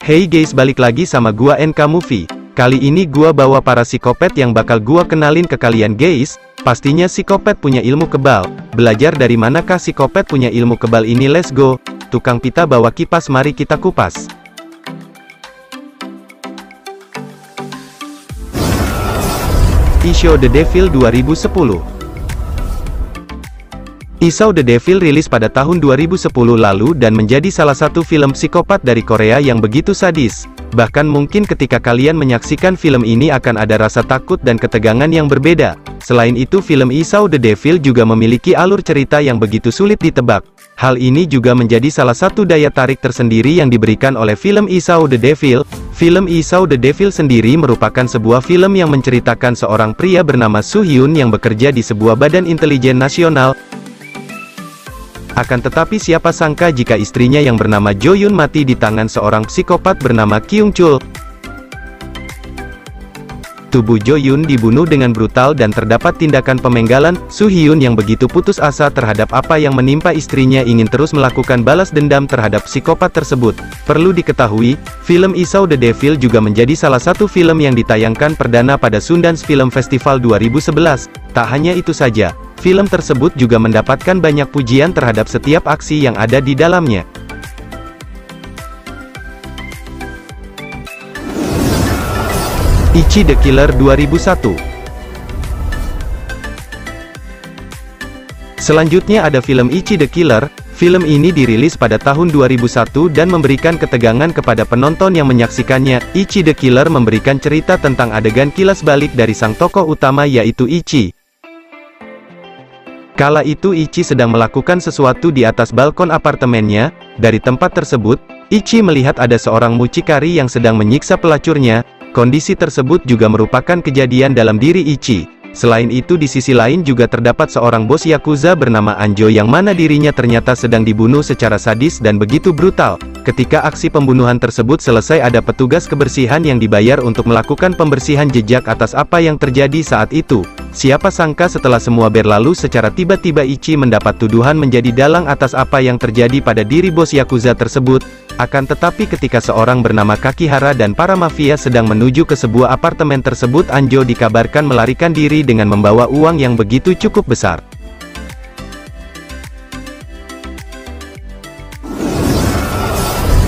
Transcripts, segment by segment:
Hey guys, balik lagi sama gua NK Movie. Kali ini gua bawa para psikopat yang bakal gua kenalin ke kalian guys. Pastinya psikopat punya ilmu kebal. Belajar dari manakah psikopat punya ilmu kebal ini? Let's go. Tukang pita bawa kipas, mari kita kupas. Esau the Devil 2010. Esau the Devil rilis pada tahun 2010 lalu dan menjadi salah satu film psikopat dari Korea yang begitu sadis. Bahkan mungkin ketika kalian menyaksikan film ini akan ada rasa takut dan ketegangan yang berbeda. Selain itu, film Esau the Devil juga memiliki alur cerita yang begitu sulit ditebak. Hal ini juga menjadi salah satu daya tarik tersendiri yang diberikan oleh film Esau the Devil. Film Esau the Devil sendiri merupakan sebuah film yang menceritakan seorang pria bernama Soo Hyun yang bekerja di sebuah badan intelijen nasional. Akan tetapi siapa sangka jika istrinya yang bernama Jo Yoon mati di tangan seorang psikopat bernama Kyung Chul. Tubuh Jo Yoon dibunuh dengan brutal dan terdapat tindakan pemenggalan. Soo Hyun yang begitu putus asa terhadap apa yang menimpa istrinya ingin terus melakukan balas dendam terhadap psikopat tersebut. Perlu diketahui, film Esau the Devil juga menjadi salah satu film yang ditayangkan perdana pada Sundance Film Festival 2011. Tak hanya itu saja, film tersebut juga mendapatkan banyak pujian terhadap setiap aksi yang ada di dalamnya. Ichi the Killer 2001. Selanjutnya ada film Ichi the Killer. Film ini dirilis pada tahun 2001 dan memberikan ketegangan kepada penonton yang menyaksikannya. Ichi the Killer memberikan cerita tentang adegan kilas balik dari sang tokoh utama yaitu Ichi. Kala itu Ichi sedang melakukan sesuatu di atas balkon apartemennya. Dari tempat tersebut, Ichi melihat ada seorang mucikari yang sedang menyiksa pelacurnya. Kondisi tersebut juga merupakan kejadian dalam diri Ichi. Selain itu di sisi lain juga terdapat seorang bos Yakuza bernama Anjo yang mana dirinya ternyata sedang dibunuh secara sadis dan begitu brutal. Ketika aksi pembunuhan tersebut selesai, ada petugas kebersihan yang dibayar untuk melakukan pembersihan jejak atas apa yang terjadi saat itu. Siapa sangka setelah semua berlalu secara tiba-tiba Ichi mendapat tuduhan menjadi dalang atas apa yang terjadi pada diri bos Yakuza tersebut. Akan tetapi ketika seorang bernama Kakihara dan para mafia sedang menuju ke sebuah apartemen tersebut, Anjo dikabarkan melarikan diri dengan membawa uang yang begitu cukup besar.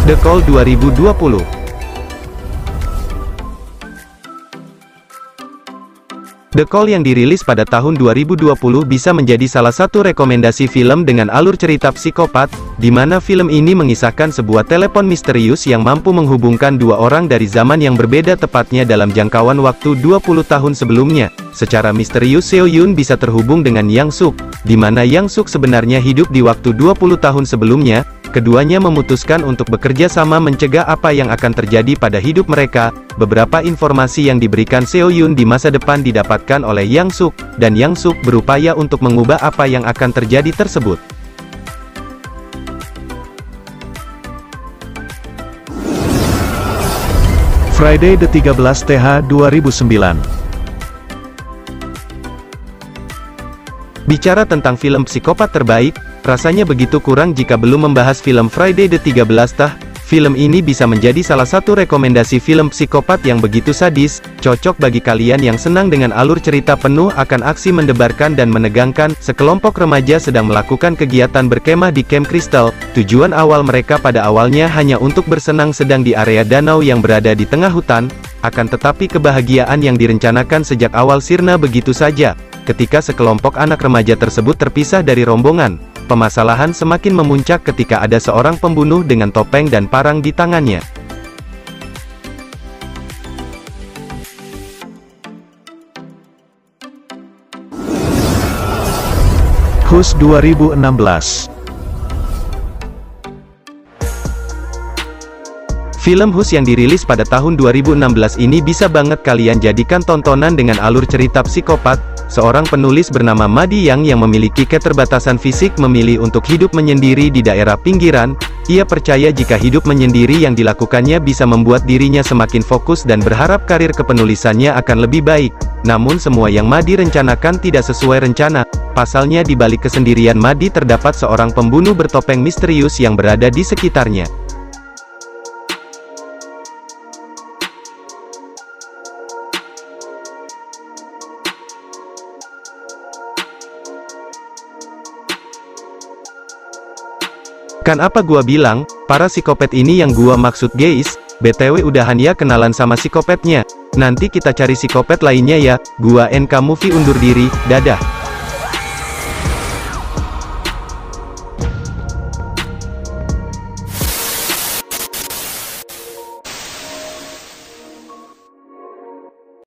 The Call 2020. The Call yang dirilis pada tahun 2020 bisa menjadi salah satu rekomendasi film dengan alur cerita psikopat, di mana film ini mengisahkan sebuah telepon misterius yang mampu menghubungkan dua orang dari zaman yang berbeda tepatnya dalam jangkauan waktu 20 tahun sebelumnya. Secara misterius Seo Yoon bisa terhubung dengan Yang Suk, di mana Yang Suk sebenarnya hidup di waktu 20 tahun sebelumnya. Keduanya memutuskan untuk bekerja sama mencegah apa yang akan terjadi pada hidup mereka. Beberapa informasi yang diberikan Seo Yoon di masa depan didapatkan oleh Yang Suk, dan Yang Suk berupaya untuk mengubah apa yang akan terjadi tersebut. Friday the 13th 2009. Bicara tentang film psikopat terbaik, rasanya begitu kurang jika belum membahas film Friday the 13th. Film ini bisa menjadi salah satu rekomendasi film psikopat yang begitu sadis, cocok bagi kalian yang senang dengan alur cerita penuh akan aksi mendebarkan dan menegangkan. Sekelompok remaja sedang melakukan kegiatan berkemah di Camp Crystal. Tujuan awal mereka pada awalnya hanya untuk bersenang-senang di area danau yang berada di tengah hutan. Akan tetapi kebahagiaan yang direncanakan sejak awal sirna begitu saja. Ketika sekelompok anak remaja tersebut terpisah dari rombongan, permasalahan semakin memuncak ketika ada seorang pembunuh dengan topeng dan parang di tangannya. Hush 2016. Film Hush yang dirilis pada tahun 2016 ini bisa banget kalian jadikan tontonan dengan alur cerita psikopat. Seorang penulis bernama Madi Yang yang memiliki keterbatasan fisik memilih untuk hidup menyendiri di daerah pinggiran. Ia percaya jika hidup menyendiri yang dilakukannya bisa membuat dirinya semakin fokus dan berharap karir kepenulisannya akan lebih baik. Namun semua yang Madi rencanakan tidak sesuai rencana. Pasalnya di balik kesendirian Madi terdapat seorang pembunuh bertopeng misterius yang berada di sekitarnya. Kan apa gua bilang, para psikopat ini yang gua maksud guys. BTW udahan ya kenalan sama psikopatnya. Nanti kita cari psikopat lainnya ya. Gua NK Movie undur diri, dadah.